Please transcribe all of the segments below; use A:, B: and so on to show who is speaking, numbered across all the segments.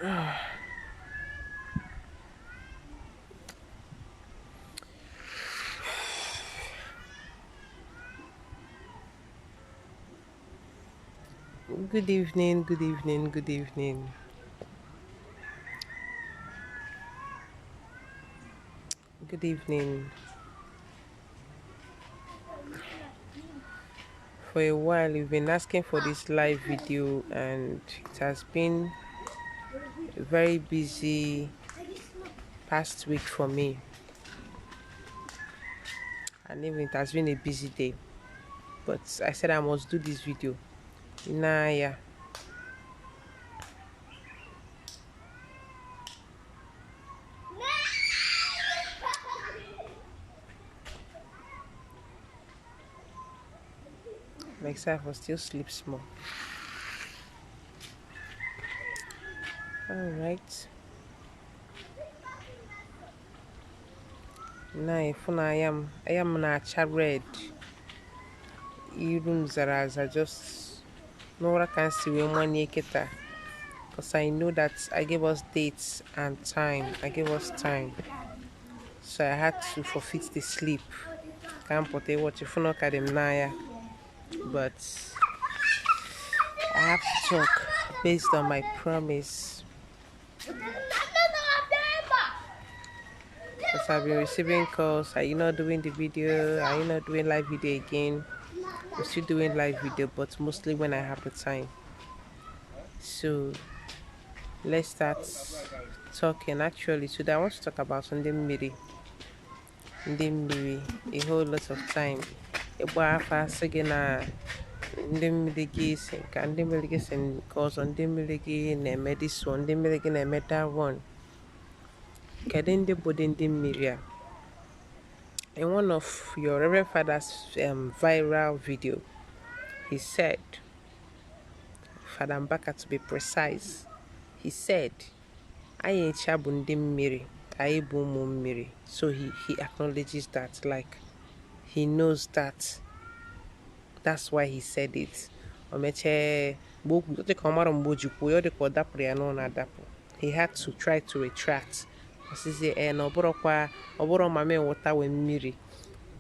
A: Good evening, good evening, good evening, good evening. For a while, you've been asking for this live video, and it has been a very busy past week for me, and even it has been a busy day. But I said I must do this video. Nah, yeah, myself will still sleep small. All right. Now, if I am not red. Even Zaraza just Nora can see when one year kita. Because I know that I gave us dates and time. I gave us time. So I had to forfeit the sleep. Can't put a watch if not at him now. But I have to talk based on my promise. Because I've been receiving calls. Are you not doing the video? Are you not doing live video again? I'm still doing live video, but mostly when I have the time. So let's start talking. Actually, today I want to talk about mmiri. Mmiri, a whole lot of time. Ịgba afa sị gị na ndị mmiri gị si ka ndị mmiri gị si nke ọzọ, ndị mmiri gị na-eme this one, ndị mmiri gị na-eme that one. Kedu ndị bụ ndị mmiri a? In one of your Reverend Father's viral video, he said, Father Mbaka to be precise, he said, anyị ncha bụ ndị mmiri, anyị bụ ụmụ mmiri. So he acknowledges that, like he knows that. That's why he said it. He had to try to retract.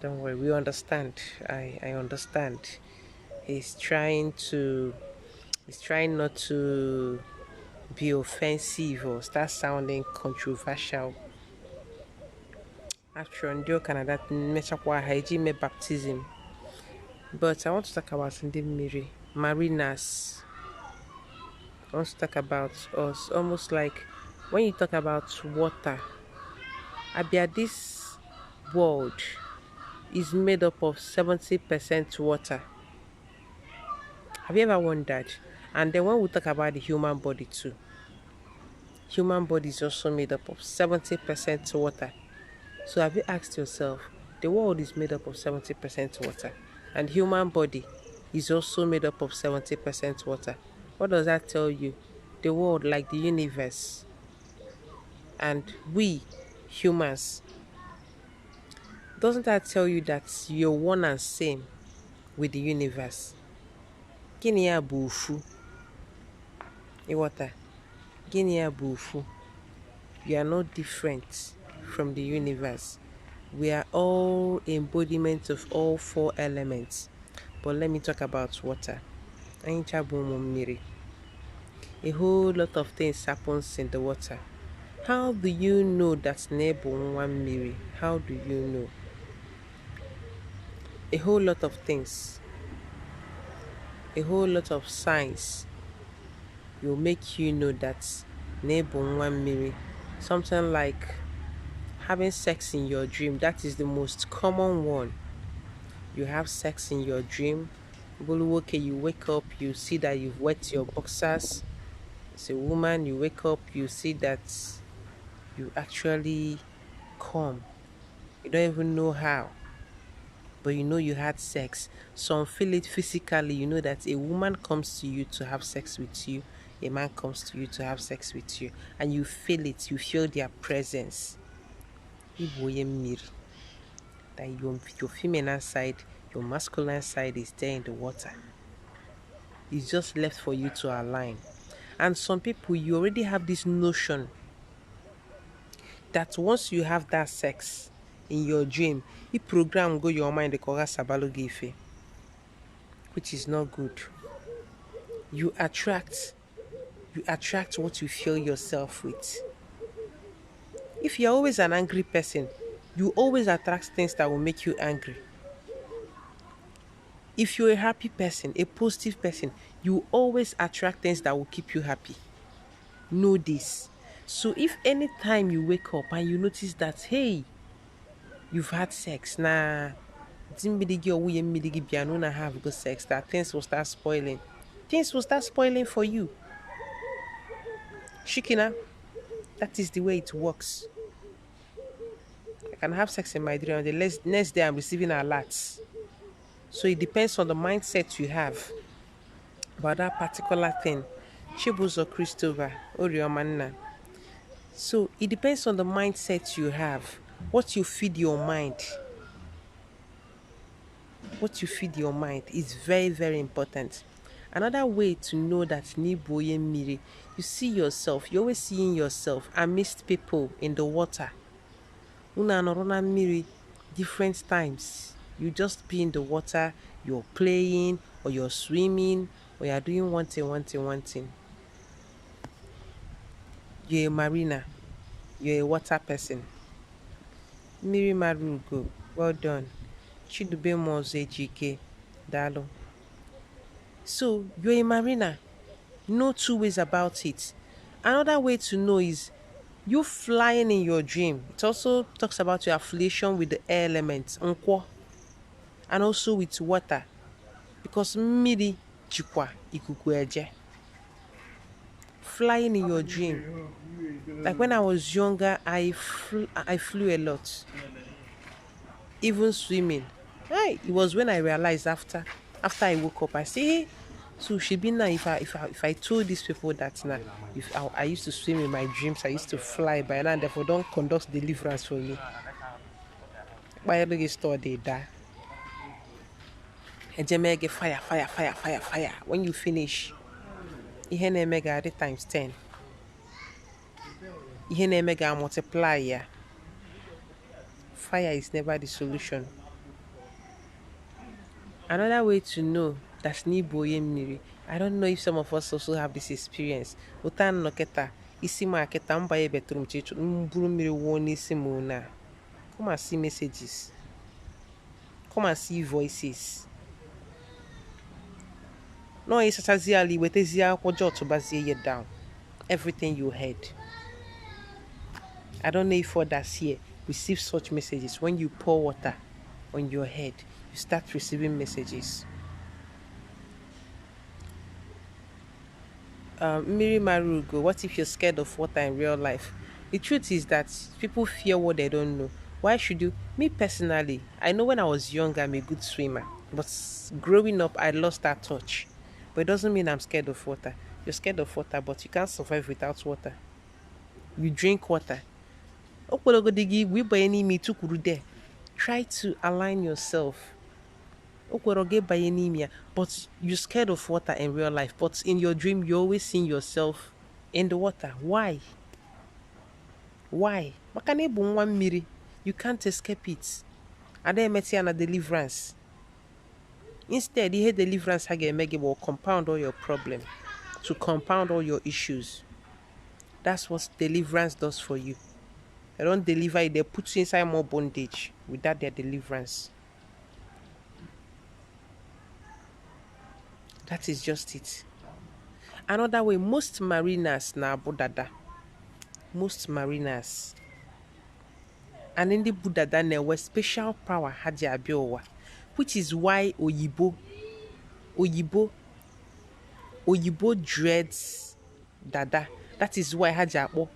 A: Don't worry, we understand. I understand. He's trying not to be offensive or start sounding controversial. Actually, Canada baptism. But I want to talk about mmiri, mariners. I want to talk about us. Almost like when you talk about water, Abia, this world is made up of 70% water. Have you ever wondered? And then when we talk about the human body too, human body is also made up of 70% water. So have you asked yourself, the world is made up of 70% water, and human body is also made up of 70% water. What does that tell you? The world, like the universe, and we humans, doesn't that tell you that you're one and same with the universe? Gini ya bufu. Iwata. Gini ya bufu. You are not different from the universe. We are all embodiments of all four elements. But let me talk about water. A whole lot of things happens in the water. How do you know that nebo one mmiri? How do you know? A whole lot of things. A whole lot of signs will make you know that nebo one mmiri. Something like having sex in your dream. That is the most common one. You have sex in your dream. You wake up, you see that you've wet your boxers. As a woman, you wake up, you see that you actually come. You don't even know how, but you know you had sex. Some feel it physically. You know that a woman comes to you to have sex with you, a man comes to you to have sex with you, and you feel it. You feel their presence. That your feminine side, your masculine side is there in the water. It's just left for you to align. And some people, you already have this notion that once you have that sex in your dream, it program go your mind the koga sabalo gife, which is not good. You attract what you fill yourself with. If you're always an angry person, you always attract things that will make you angry. If you're a happy person, a positive person, you always attract things that will keep you happy. Know this. So if anytime you wake up and you notice that, hey, you've had sex, nah, have good sex, that things will start spoiling. Things will start spoiling for you. Shikina, that is the way it works. I can have sex in my dream, and the next day I'm receiving alerts. So it depends on the mindset you have about that particular thing. Chibuzo Christopher, Oriomanna. So it depends on the mindset you have. What you feed your mind. What you feed your mind is very, very important. Another way to know that Niboye Miri, you see yourself, you're always seeing yourself amidst people in the water. Una norona Miri, different times. You just be in the water, you're playing, or you're swimming, or you're doing one thing. You're a mariner, you're a water person. Miri Marugo, well done. Chidube Moze GK, Dalo. So you're a mariner. No two ways about it. Another way to know is you flying in your dream. It also talks about your affiliation with the air elements, nkwo, and also with water. Because mmiri jikwa ikuku eje. Flying in your dream. Like when I was younger, I flew a lot. Even swimming. Hey, it was when I realized after I woke up, I say, hey, so she be now if I told these people that now if I used to swim in my dreams, I used to fly by now, and therefore don't conduct deliverance for me. By the store they die. And get fire. When you finish, ihe mega at times 10. Ihe mega multiply, yeah. Fire is never the solution. Another way to know that's Niboye Mmiri. I don't know if some of us also have this experience. Utan noketa, isi ma keta mbaye bedroom chichu, mburu mmiri wo n'isi mu na. Come and see messages. Come and see voices. No, it's ali wetezia kwajo to bazie ye down. Everything you heard. I don't know if others here receive such messages. When you pour water on your head, you start receiving messages. Miri Marugo, what if you're scared of water in real life? The truth is that people fear what they don't know. Why should you? Me personally, I know when I was younger, I'm a good swimmer. But growing up, I lost that touch. But it doesn't mean I'm scared of water. You're scared of water, but you can't survive without water. You drink water. Try to align yourself. But you're scared of water in real life. But in your dream, you're always seeing yourself in the water. Why? Why? You can't escape it. And then a deliverance. Instead, you deliverance will compound all your problems, to compound all your issues. That's what deliverance does for you. They don't deliver it, they put you inside more bondage without their deliverance. That is just it. Another way, most mariners na budada. Most mariners. And in the budada there was special power haji abiowa, which is why Oyibo dreads dada. That is why haji abo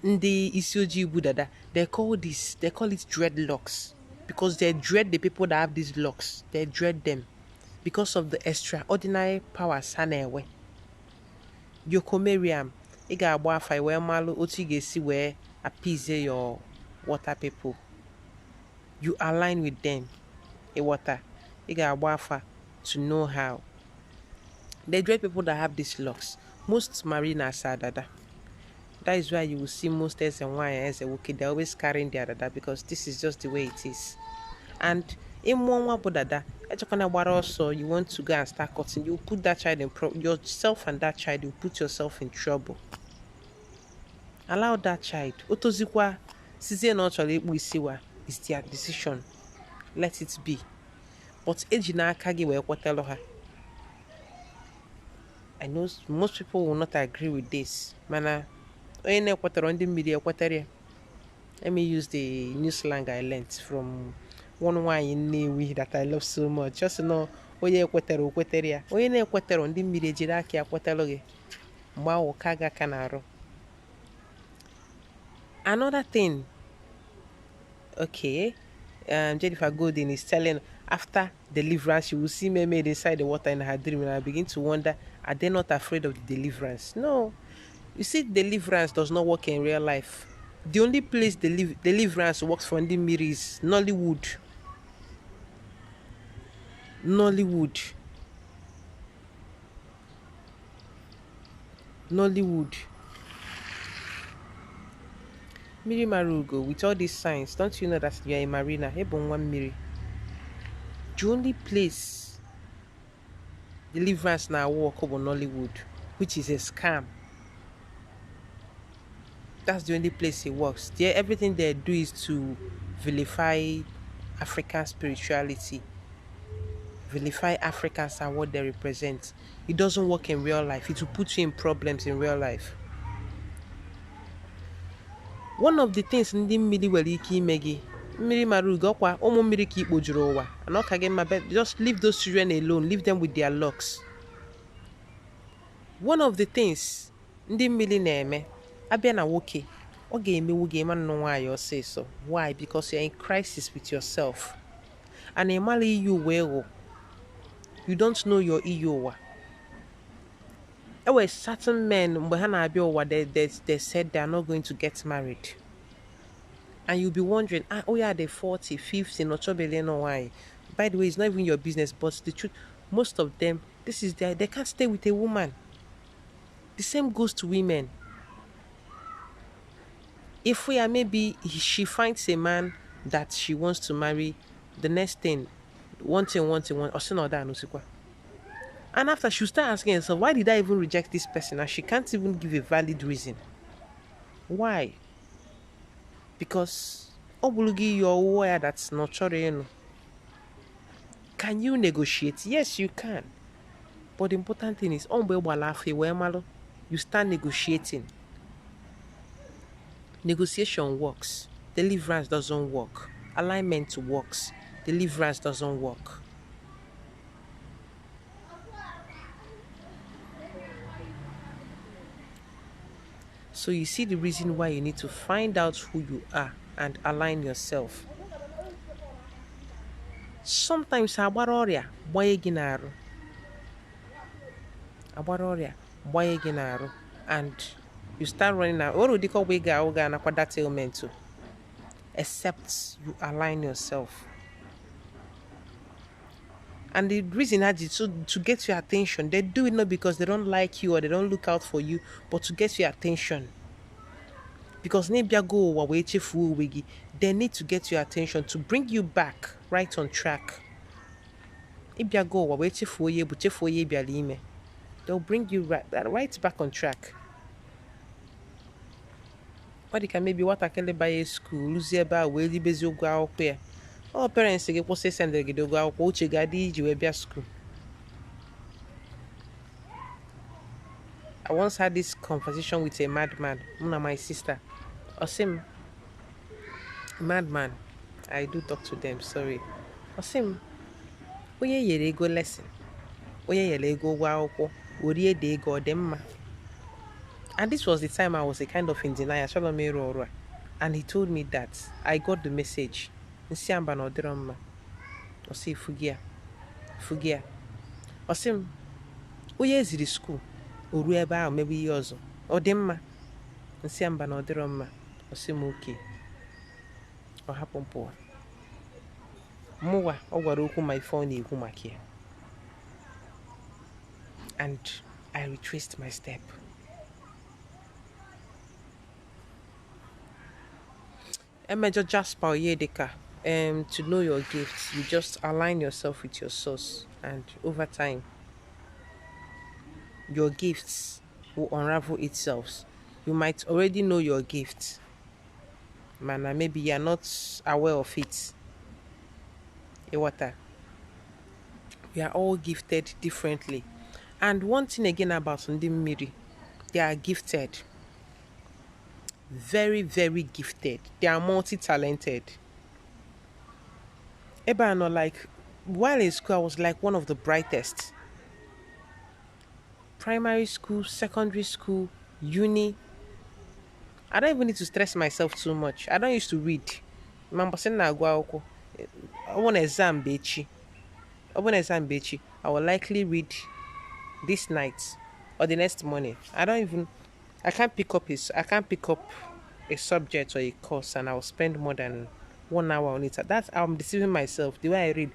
A: the isioji budada. They call it dreadlocks because they dread the people that have these locks. They dread them because of the extraordinary powers hanewe. Yoko Miriam, iga agba afa we malu otu ga-esi wee appease your water people. You align with them. A water. Iga agba afa to know how. They dread people that have these locks. Most mariners are dada. That is why you will see most as and why as a wookie, they're always carrying their dada because this is just the way it is. And in one dada, also you want to go and start cutting, you put that child in yourself and that child, you put yourself in trouble. Allow that child. Otozikwa sizie na ochoro ekpu isiwa is their decision. Let it be. But eji n'aka gị wee kwetelu ha. I know most people will not agree with this. Mana onye na-ekwetara ndị mmiri ekwetere. Let me use the new slang I learnt from one nwaanyị Nnewi that I love so much. Just know onye ekwetere okwetere ya. Onye na-ekwetara ndị mmiri ejiri aka ya kwetelu gị. Mgbe ahụ ka ga aka na-arụ. Another thing, okay, Jennifer Golden is telling after deliverance, you will see mermaid inside the water in her dream, and I begin to wonder, are they not afraid of the deliverance? No. You see, deliverance does not work in real life. The only place deliverance works for mmiri is Nollywood. Nollywood. Nollywood. Mmiri Marugo, with all these signs, don't you know that you are a marina? Ebonwa Mmiri. The only place deliverance now work over Nollywood, which is a scam. That's the only place it works. There, everything they do is to vilify African spirituality, vilify Africans and what they represent. It doesn't work in real life. It will put you in problems in real life. One of the things ndị mmiri nwere ike ime gị, mmiri mara ugo kwa ụmụ mmiri ka ikpojuru ụwa, and ka gị mma, just leave those children alone, leave them with their locks. One of the things ndị mmiri na-eme abịa na nwoke, ọ ga-emewu gị ịma nnụ nwaanyị ọsịsọ. Why? Because you're in crisis with yourself. And ị mara iyi uwe ịghụ. You don't know your iyi ụwa. There were certain men mgbe ha na-abịa ụwa, they said they are not going to get married. And you'll be wondering, oh yeah, they're 40, 50, not sure why. By the way, it's not even your business, but the truth, most of them, they can't stay with a woman. The same goes to women. If we are, maybe she finds a man that she wants to marry, the next thing, one thing, or so no that. And after she'll start asking herself, why did I even reject this person? And she can't even give a valid reason. Why? Because obulugi your wire that's not sure. Can you negotiate? Yes, you can. But the important thing is, you start negotiating. Negotiation works. Deliverance doesn't work. Alignment works. Deliverance doesn't work. So you see the reason why you need to find out who you are and align yourself. Sometimes agbara ọrịa and you start running out. What would you call that ailment too? Except you align yourself. And the reason is to get your attention. They do it not because they don't like you or they don't look out for you, but to get your attention. Because they need to get your attention to bring you back right on track. They'll bring you right back on track. Or they can maybe what I can buy a school, lose about where the busy go where. Oh, parents say what say send the go out, watch a gadi, you will school. I once had this conversation with a madman, my sister. Osim, madman. I do talk to them, sorry. Osim, oye ye go lesson. Oye ye go wow, oye de go dem. And this was the time I was a kind of in denial. And he told me that I got the message. Nsiamba no drama. Osi fugia. Osim, oye is the school. Oru eba maybe yours. Odemma. Nsiamba no drama. Osim okay. Or happen poor. Mowa or my phone you and I retraced my step. Major Jasper Yedeka, to know your gifts, you just align yourself with your source, and over time, your gifts will unravel itself. You might already know your gifts, man, and maybe you're not aware of it. Water. We are all gifted differently. And one thing again about mmiri, they are gifted. Very, very gifted. They are multi-talented. Ebano, like, while in school, I was like one of the brightest. Primary school, secondary school, uni. I don't even need to stress myself too much. I don't used to read. Remember saying na agwa akwụkwọ. I want exam bechi. I want exam bechi. I will likely read this night or the next morning. I can't pick up a subject or a course and I'll spend more than 1 hour on it. That's how I'm deceiving myself. The way I read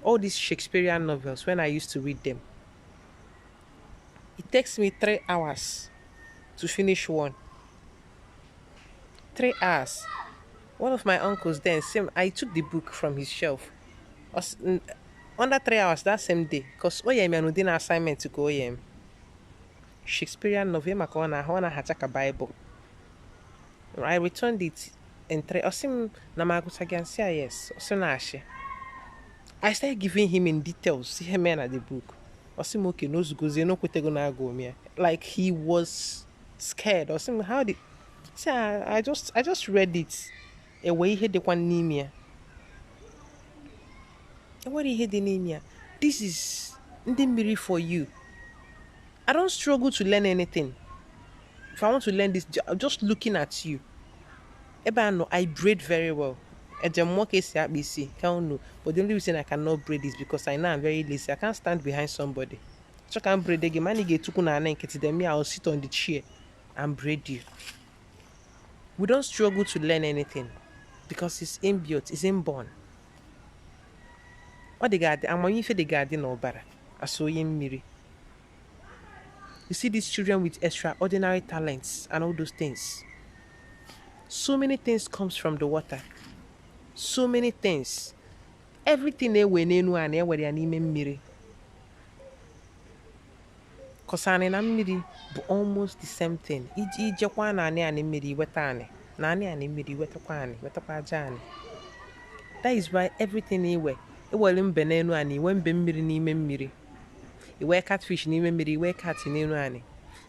A: all these Shakespearean novels, when I used to read them, it takes me 3 hours to finish one. 3 hours. One of my uncles then, same, I took the book from his shelf. Under 3 hours that same day, because OYM and within assignment to go OYM. Shakespearean novel, Makona Hataka Bible. I returned it in 3. Osim Namagusagansia, yes. Osim I started giving him in details. See him at the book. Osim okay, no goes, no go. Like he was scared. Osim, how did see I just read it. Away he the one anemia. What he had anemia. This is mmiri for you. I don't struggle to learn anything. If I want to learn this, just looking at you. Eba I braid very well. But the only reason I cannot braid is because I know I'm very lazy. I can't stand behind somebody. So I can't braid again. I'll sit on the chair and braid you. We don't struggle to learn anything because it's inbuilt, it's inborn. What the garden, I'm on the garden or better. I saw mmiri. You see these children with extraordinary talents and all those things. So many things comes from the water. So many things. Everything we know and where they are mmiri. Cause ane na mmiri but almost the same thing. Ijekwa na ane mmiri weta ane. Na ane mmiri wetakwa ane, wetakwa aja ane. That is why everything iwe mbe n'enu ane, iwe mbe mmiri n'ime mmiri. Iwe catfish n'ime mmiri, iwe cat n'enu ane.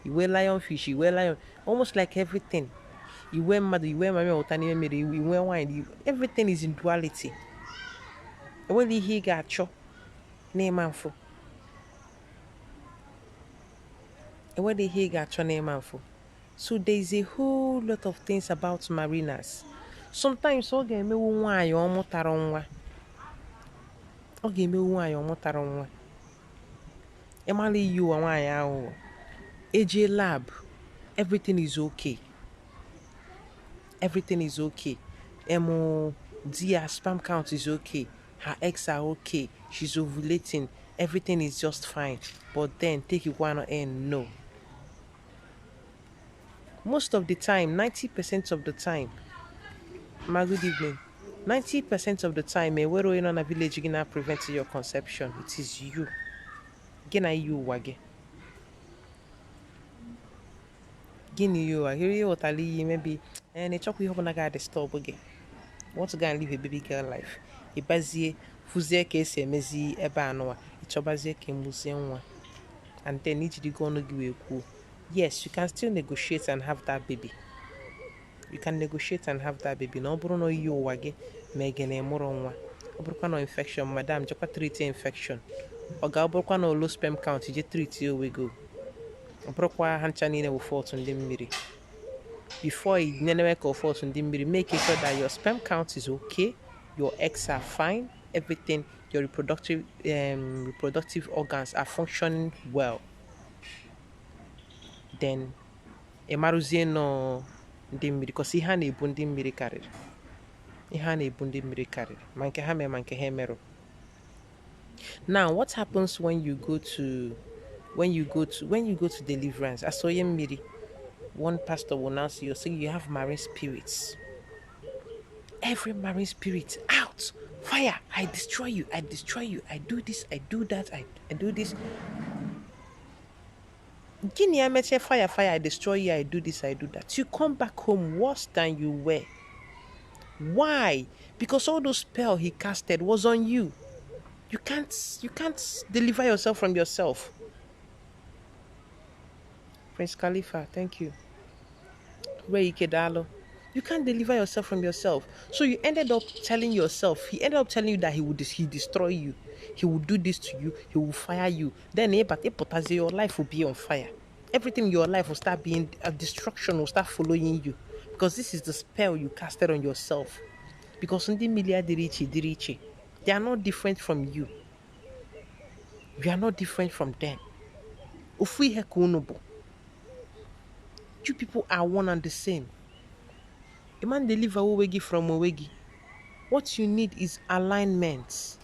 A: Iwe lionfish, iwe lion, almost like everything. Iwe mmadụ, iwe mame ụta n'ime mmiri, iwe wine, everything is in duality. Enwere ihe ị ga-achọ n'ịma mfụ. Enwere ihe ị ga-achọ n'ịma mfụ. So there is a whole lot of things about mariners. Sometimes ọ ga-emewu nwaanyị ọ mụtara nwa. Ọ ga-emewu nwaanyị ọ mụtara nwa. Emala iyi ụwa nwaanyị ahụ. Eje lab, everything is okay. Everything is okay. Her sperm count is okay. Her eggs are okay. She's ovulating. Everything is just fine. But then take it one and no. Most of the time, 90% of the time, good evening. 90% of the time, we're going on a village gonna prevent your conception. It is you. Gina you wage. Gina you wage. You otali maybe and a chop we hope na ga disturb again. Want to go and live a baby girl life. Ibazie fuzie ke semezi ebe anwa. Ichobazie ke muzie nwa. And then need to go no give you cool. Yes, you can still negotiate and have that baby. You can negotiate and have that baby. No bro no you wage megene muro nwa. Obruka no infection, madam, jokwa treat infection. Oga obruka no low sperm count, you treat you we go. Obruka hancha nine will fall to mmiri. Before you never go fall to mmiri, make sure that your sperm count is okay, your eggs are fine, everything, your reproductive organs are functioning well. Then emaruzie no ndị mmiri because ihe a na-ebu ndị mmiri karịrị. Ihe a na-ebu ndị mmiri karịrị. Ma nke ha mee ma nke ha emerụ. Now, what happens when you go to deliverance? I saw mmiri. One pastor will now see you saying you have marine spirits. Every marine spirit out. Fire. I destroy you. I destroy you. I do this. I do that. I do this. Guinea, I met fire, fire. I destroy you. I do this. I do that. You come back home worse than you were. Why? Because all those spell he casted was on you. You can't deliver yourself from yourself. Prince Khalifa, thank you. Ray Ikedalo. You can't deliver yourself from yourself. So you ended up telling yourself, he ended up telling you that he destroy you. He will do this to you. He will fire you. Then your life will be on fire. Everything in your life will start being a destruction will start following you. Because this is the spell you casted on yourself. Because ndị milia dirichi, they are not different from you. You are not different from them. Ofu ihe ka unu bụ. You people are one and the same. A man deliver Owegi from Owegi. What you need is alignment.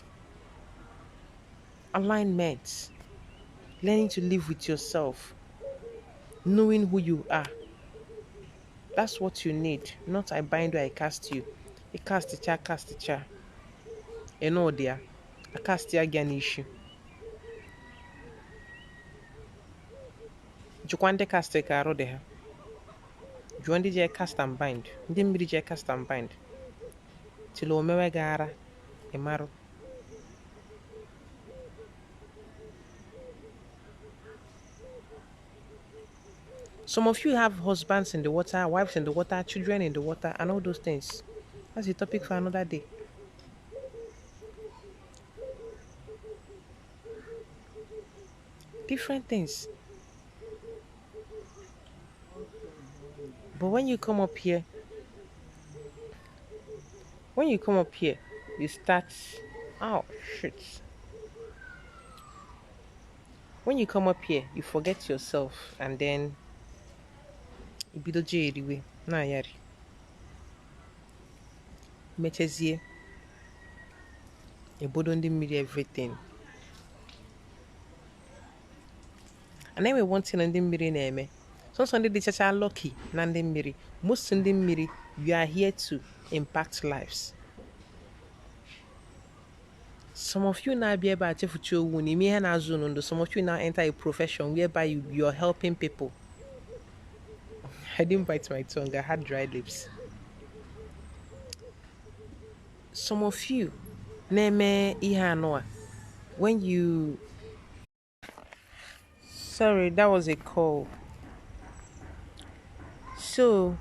A: Alignment. Learning to live with yourself. Knowing who you are. That's what you need. Not I bind or I cast you. I cast the chair, cast the chair. You know there. I cast you again issue. Jukwande cast a caro there. Juandi je cast and bind. Ndimbiri je cast and bind. Tilo mewe gara. Emaro. Some of you have husbands in the water, wives in the water, children in the water, and all those things. That's a topic for another day. Different things. But when you come up here, you start. Oh, shit. When you come up here, you forget yourself, and then ibido je eriwe na yari. Mechezie. Ebodo ndi mmiri everything. And then we want to ndị mmiri na-eme. So ndị dị chacha lucky na ndị mmiri. Most ndị mmiri, you are here to impact lives. Some of you now be able to some of you now enter a profession whereby you're helping people. I didn't bite my tongue, I had dry lips. Some of you, when you... Sorry, that was a call. So,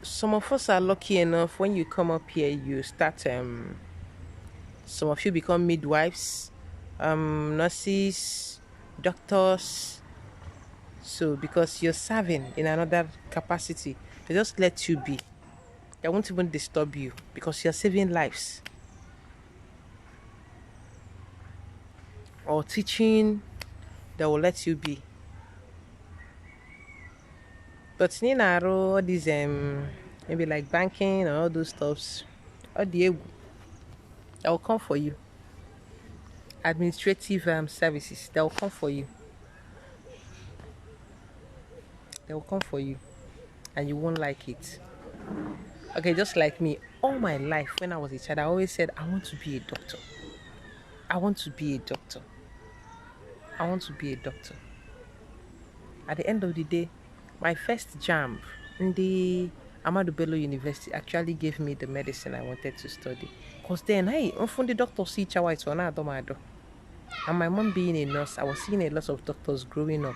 A: some of us are lucky enough when you come up here, you start... some of you become midwives, nurses, doctors. So, because you're serving in another capacity, they just let you be. They won't even disturb you because you're saving lives. Or teaching, they will let you be. But all these maybe like banking or all those stuffs, they will come for you. Administrative services, they will come for you. They will come for you, and you won't like it. Okay, just like me, all my life when I was a child, I always said, I want to be a doctor. I want to be a doctor. I want to be a doctor. At the end of the day, my first jam in the Ahmadu Bello University actually gave me the medicine I wanted to study. Because then, hey, I'm from the doctor see Chawa, it's one and my mom being a nurse, I was seeing a lot of doctors growing up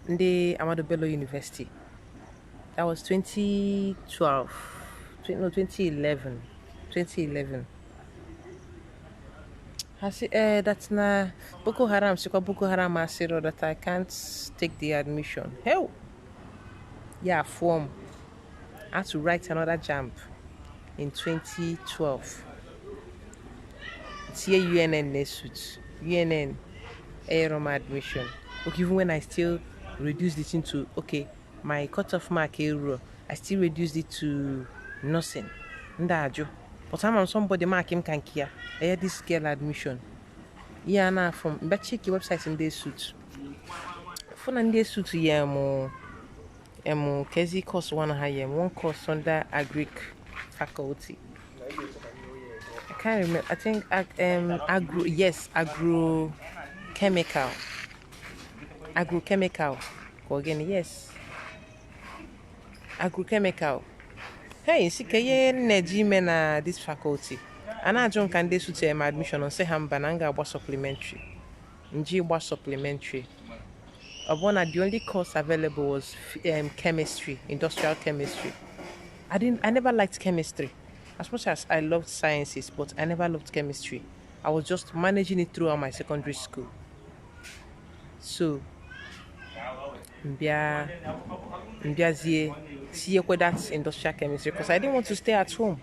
A: in the Ahmadu Bello University. That was 2012. 2011. 2011. I said, that's na Boko Haram. Boko Haram Asiro that I can't take the admission. Hell, yeah, form. I had to write another jump in 2012. It's here UNN Nesut. UNN Aerom admission. Okay, even when I still reduced it into my cutoff mark I still reduced it to nursing. Ndajo. But I'm somebody mark him can care. I had this girl admission. Yeah, now from but check your website in this suit. For in this suit, yeah, more Kezi course one higher, one course under agric faculty. I can't remember. I think agro, yes, agrochemical. Go again, yes, agrochemical. Hey, see, Neji na this faculty. And I don't can this suit my admission on say bananga was supplementary. Nji was supplementary. Obona, the only course available was chemistry, industrial chemistry. I never liked chemistry. As much as I loved sciences, but I never loved chemistry. I was just managing it throughout my secondary school. So, mbia mbiazie see that's industrial chemistry because I didn't want to stay at home.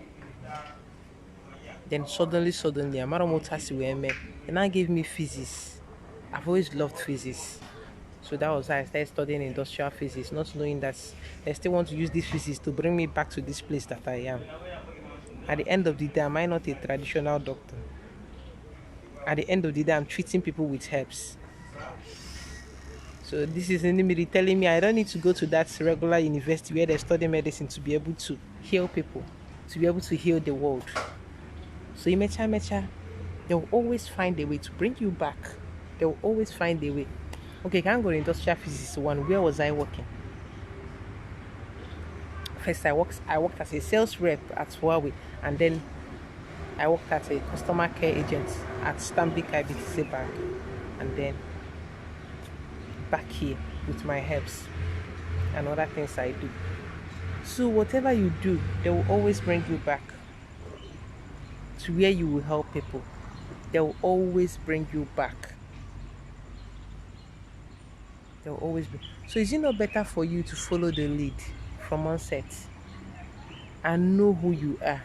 A: Then suddenly, Amaramotasi were and I gave me physics. I've always loved physics. So that was why I started studying industrial physics, not knowing that I still want to use this physics to bring me back to this place that I am. At the end of the day, am I not a traditional doctor? At the end of the day, I'm treating people with herbs. So this is mmiri telling me I don't need to go to that regular university where they study medicine to be able to heal people, to be able to heal the world. So mecha, they will always find a way to bring you back. They will always find a way. Okay, can I go to industrial physics one? Where was I working? First, I worked as a sales rep at Huawei, and then I worked as a customer care agent at Stanbic IBTC Bank, and then back here with my herbs and other things I do. So whatever you do, they will always bring you back to where you will help people. They will always bring you back. They will always be. So is it not better for you to follow the lead from onset and know who you are?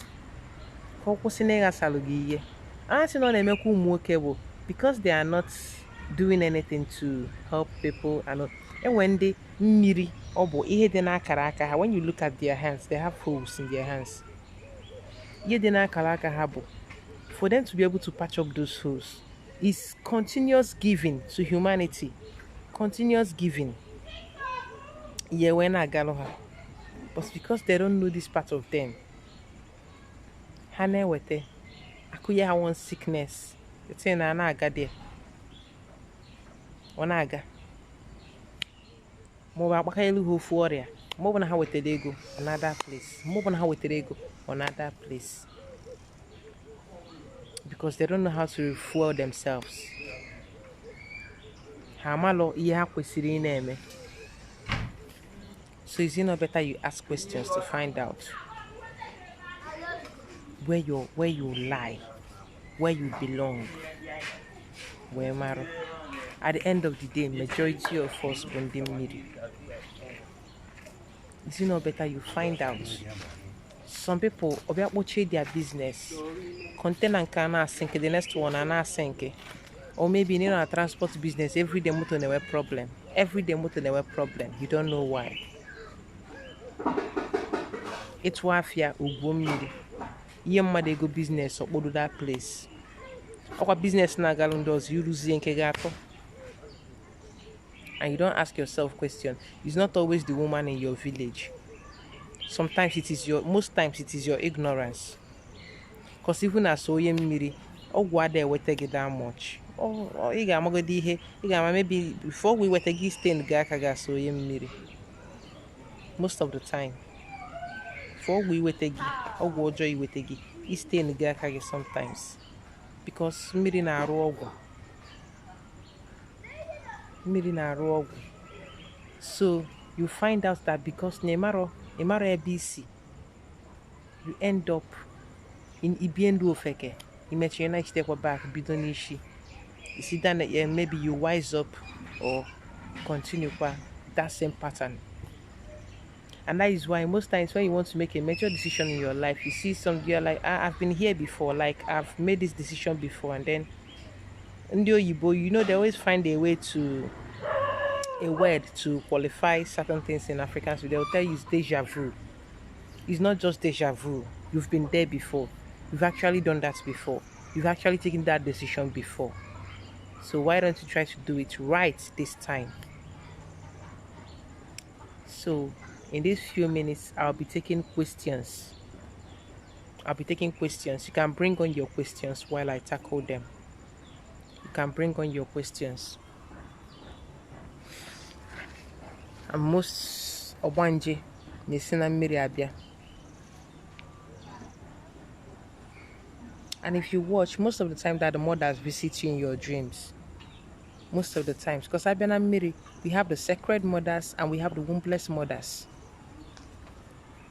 A: Because they are not doing anything to help people and when they mmiri when you look at their hands, they have holes in their hands. For them to be able to patch up those holes is continuous giving to humanity. Continuous giving. But because they don't know this part of them, akuya ha one sickness. The thing na aga there. Onaga. Mo ba bakailu ho fuoria. Mo bona ha wetere go another place. Mo bona ha wetere go another place. Because they don't know how to refuel themselves. Hamalo iye ha kwesiri na-eme. So is it not better you ask questions to find out where you lie, where you belong, where matter. At the end of the day, majority of us bundi mmiri. Is it not better you find out? Some people obiakpoche their business, contain and can sink the next one and sink. Or maybe in a transport business, every day motor never problem. Every day motor never problem. You don't know why. It's wafia ugomiri. Yemma go business or do that place. Our business na galundos you lose gato. And you don't ask yourself question. It's not always the woman in your village. Sometimes most times it is your ignorance. Because even as so mmiri, why they were taking that much. Maybe before we were taking stain gakaga so mmiri. Most of the time. Before we were taking, joy we taking, it stain gakaga sometimes. Because mmiri na aru ogwu. So you find out that because Nemaro ABC, you end up in Ibiendu Ofeke. You met your next step back, Bidonishi. You see that maybe you wise up or continue that same pattern. And that is why most times when you want to make a major decision in your life, you see you're like, I've been here before, like I've made this decision before, and then they always find a word to qualify certain things in Africans. They'll tell you it's deja vu. It's not just deja vu. You've been there before. You've actually done that before. You've actually taken that decision before. So why don't you try to do it right this time? So in these few minutes, I'll be taking questions. I'll be taking questions. You can bring on your questions while I tackle them. You can bring on your questions. And most Obanje, Nisina mmiri abia. And if you watch, most of the time that the mothers visit you in your dreams. Most of the times. Because Abia Miri, we have the sacred mothers and we have the wombless mothers.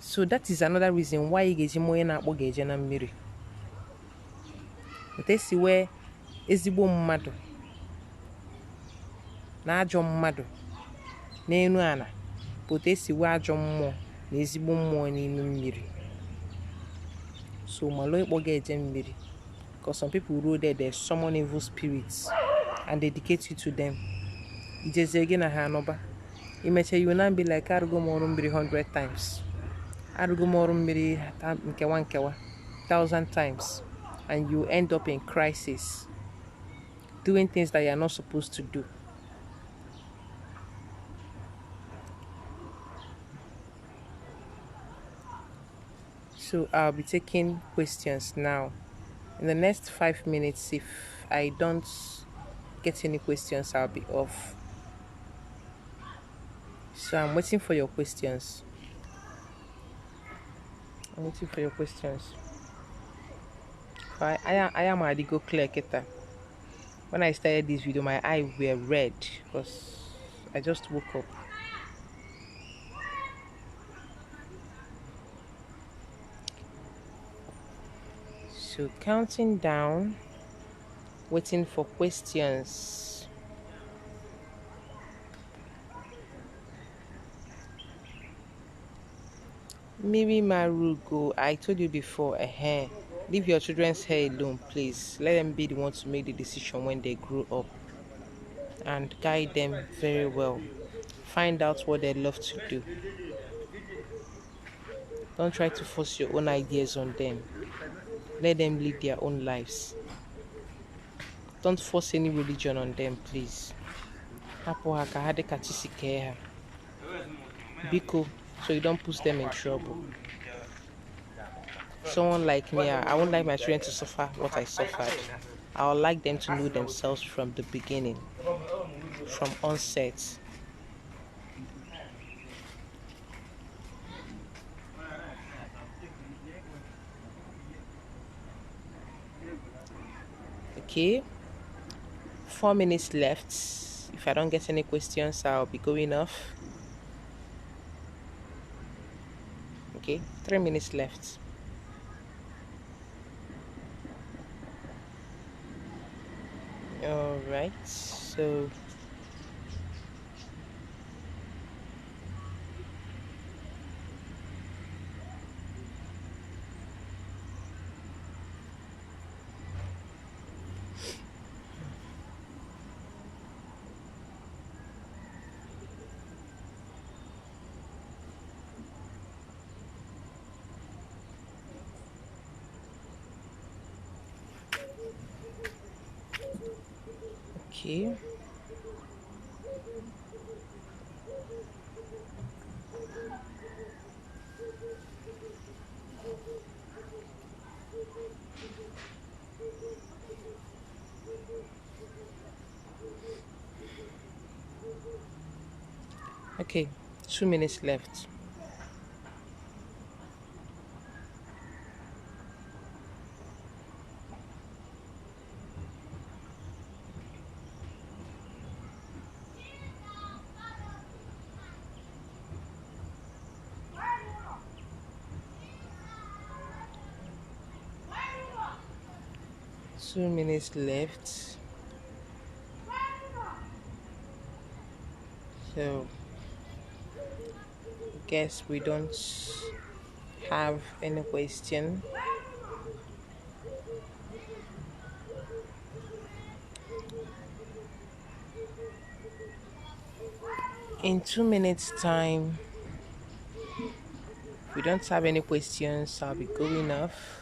A: So that is another reason why you get more na akpọ ga-eje na mmiri. Otesi wee ezigbo mmadụ na ajọ mmadụ n'elu ana bụ otesi wee ajọ mmụọ na ezigbo mmụọ n'ime mmiri. So malo ịkpọ ga-eje mmiri. Because some people go there, they summon evil spirits and dedicate you to them. Ijeze gị na ha anọba. Imeche you now be like arụgo m ọrụ mmiri 100 times. Arụgo m ọrụ mmiri nkewa 1,000 times. And you end up in crisis. Doing things that you're not supposed to do. So I'll be taking questions now. In the next 5 minutes, if I don't get any questions, I'll be off. So I'm waiting for your questions. I'm waiting for your questions. I am already go clear Keta. When I started this video, my eyes were red because I just woke up. So counting down, waiting for questions. Maybe Marugo, I told you before, leave your children's hair alone, please. Let them be the ones to make the decision when they grow up. And guide them very well. Find out what they love to do. Don't try to force your own ideas on them. Let them live their own lives. Don't force any religion on them, please. Biko, so you don't put them in trouble. Someone like me, I won't like my children to suffer what I suffered. I would like them to know themselves from the beginning, from onset. Okay, 4 minutes left. If I don't get any questions, I'll be going off. Okay, 3 minutes left. All right, so okay. Okay, 2 minutes left. Two minutes left. So guess we don't have any question. In 2 minutes time, if we don't have any questions, I'll be going off.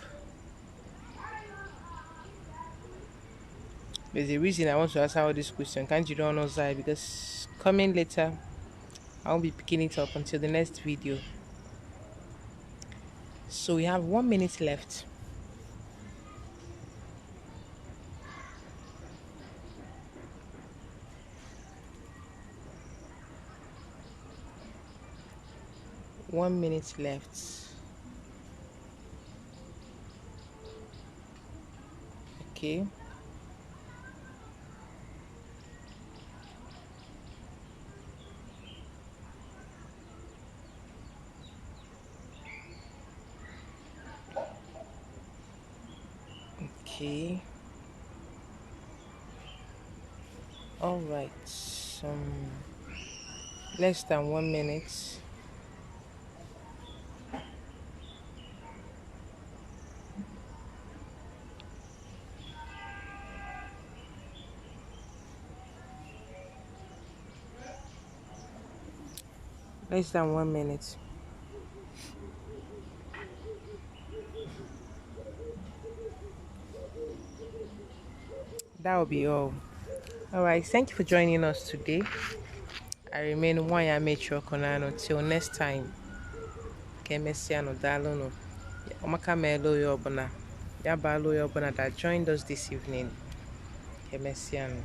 A: There's a reason I want to answer all this question. Can't you don't know Zai? Because coming later, I won't be picking it up until the next video. So we have 1 minute left. One minute left. Okay. Okay. All right. Less than 1 minute. Less than 1 minute. That will be all. All right. Thank you for joining us today. I remain one ya mature Konano. Till next time. Kemesiano Dalono. Omaka Melo Yobana. Yabalo Yobana that joined us this evening. Kemesiano.